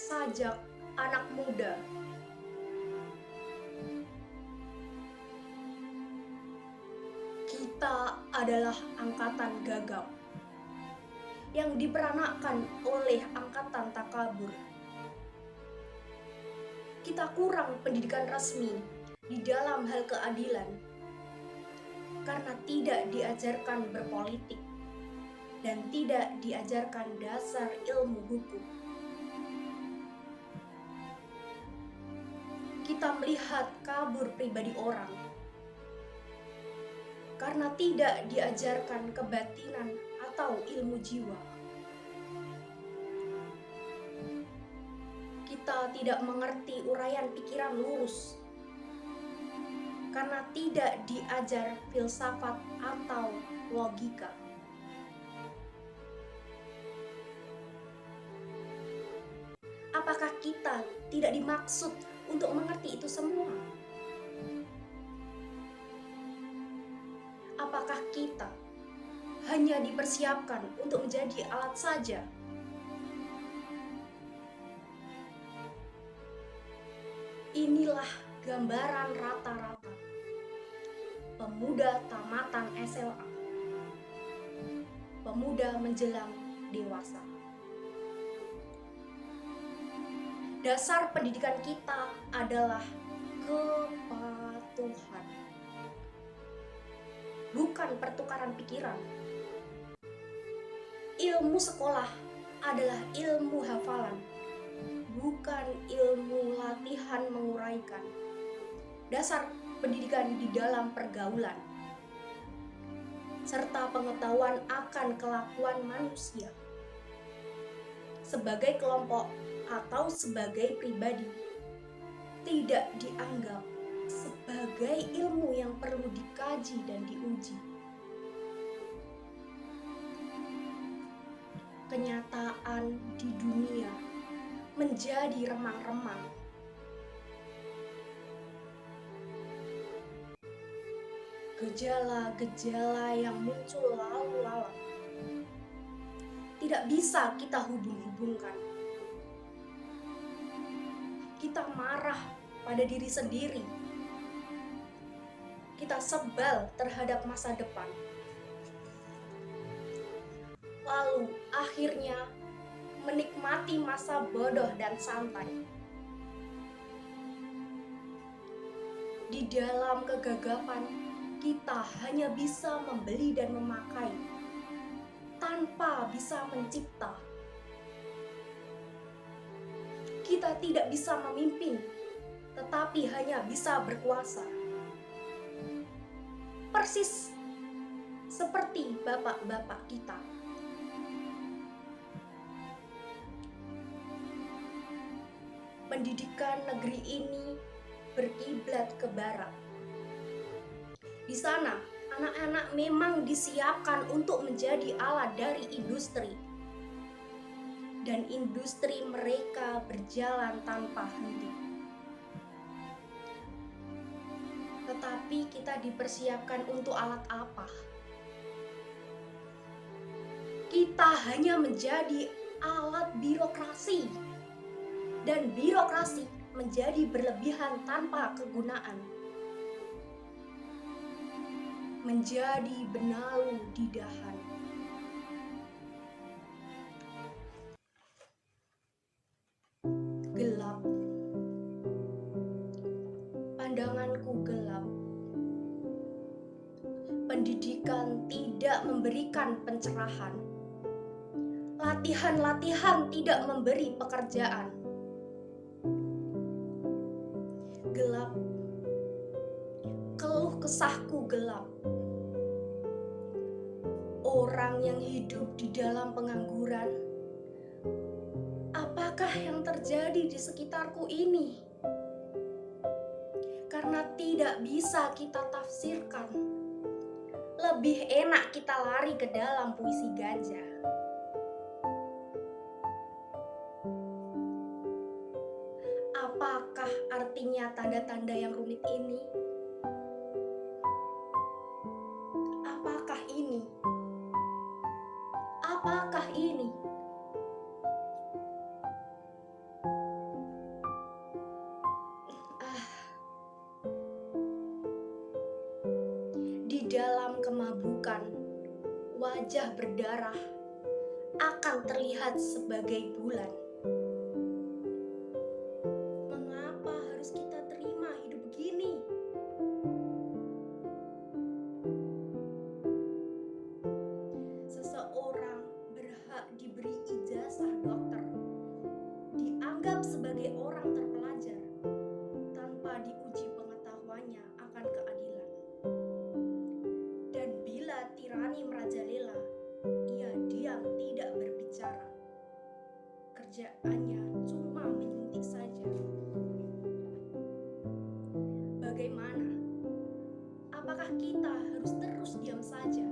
sajak anak muda. Kita adalah angkatan gagap yang diperanakkan oleh angkatan takabur. Kita kurang pendidikan resmi di dalam hal keadilan karena tidak diajarkan berpolitik dan tidak diajarkan dasar ilmu hukum. Kita melihat kabur pribadi orang karena tidak diajarkan kebatinan atau ilmu jiwa. Kita tidak mengerti uraian pikiran lurus karena tidak diajar filsafat atau logika. Apakah kita tidak dimaksud untuk mengerti itu semua? Apakah kita hanya dipersiapkan untuk menjadi alat saja? Inilah gambaran rata-rata pemuda tamatan SLA, pemuda menjelang dewasa. Dasar pendidikan kita adalah kepatuhan, bukan pertukaran pikiran. Ilmu sekolah adalah ilmu hafalan, bukan ilmu latihan menguraikan. Dasar pendidikan di dalam pergaulan, serta pengetahuan akan kelakuan manusia sebagai kelompok atau sebagai pribadi tidak dianggap sebagai ilmu yang perlu dikaji dan diuji. Kenyataan di dunia menjadi remang-remang. Gejala-gejala yang muncul lalu lalang tidak bisa kita hubung-hubungkan. Kita marah pada diri sendiri. Kita sebal terhadap masa depan. Lalu akhirnya menikmati masa bodoh dan santai. Di dalam kegagapan, kita hanya bisa membeli dan memakai tanpa bisa mencipta. Kita tidak bisa memimpin, tetapi hanya bisa berkuasa. Persis seperti bapak-bapak kita. Pendidikan negeri ini berkiblat ke barat. Di sana, anak-anak memang disiapkan untuk menjadi alat dari industri. Dan industri mereka berjalan tanpa henti. Tetapi kita dipersiapkan untuk alat apa? Kita hanya menjadi alat birokrasi. Dan birokrasi menjadi berlebihan tanpa kegunaan. Menjadi benalu di dahan. Gelap. Pandanganku gelap. Pendidikan tidak memberikan pencerahan. Latihan-latihan tidak memberi pekerjaan. Gelap. Keluh kesahku gelap. Orang yang hidup di dalam pengangguran, apakah yang terjadi di sekitarku ini? Karena tidak bisa kita tafsirkan. Lebih enak kita lari ke dalam puisi gajah. Apakah artinya tanda-tanda yang rumit ini? Apakah ini? Apakah ini? memabukkan, wajah berdarah akan terlihat sebagai bulan. Mengapa harus kita terima hidup begini? Seseorang berhak diberi ijazah dokter, dianggap sebagai orang terpelajar, tanpa diuji pengetahuannya akan keadilan. Dan bila tirani merajalela, ia diam tidak berbicara. Kerjaannya cuma menyuntik saja. Bagaimana? Apakah kita harus terus diam saja?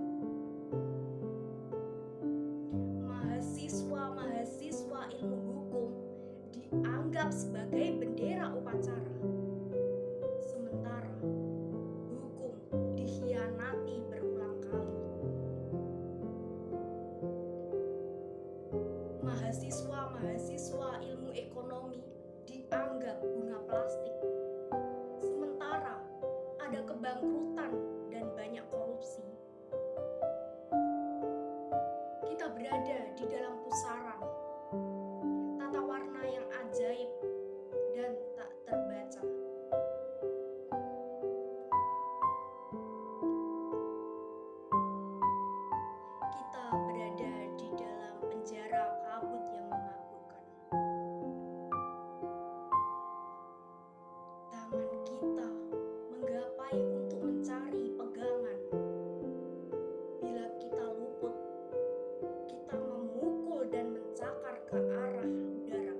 Mahasiswa ilmu hukum dianggap sebagai bendera upacara. Sementara hukum dikhianati berulang kali. Mahasiswa ilmu ekonomi dianggap bunga plastik. Sementara ada kebangkrutan dan banyak korupsi. Kita berada di dalam pusaran tata warna yang ajaib dan tak terbaca. Kita berada di dalam penjara kabut yang memabukkan. Tangan kita menggapai untuk mencari pegangan. Bila kita luput, kita memukul dan mencakar ke arah udara.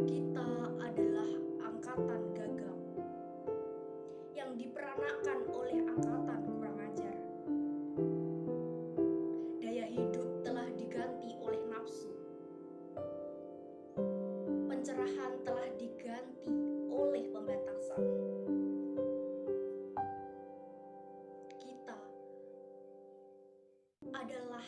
Kita adalah angkatan gagap yang diperanakan oleh angkatan kurang ajar. Daya hidup telah diganti oleh nafsu. Pencerahan telah diganti oleh pembatasan. Kita adalah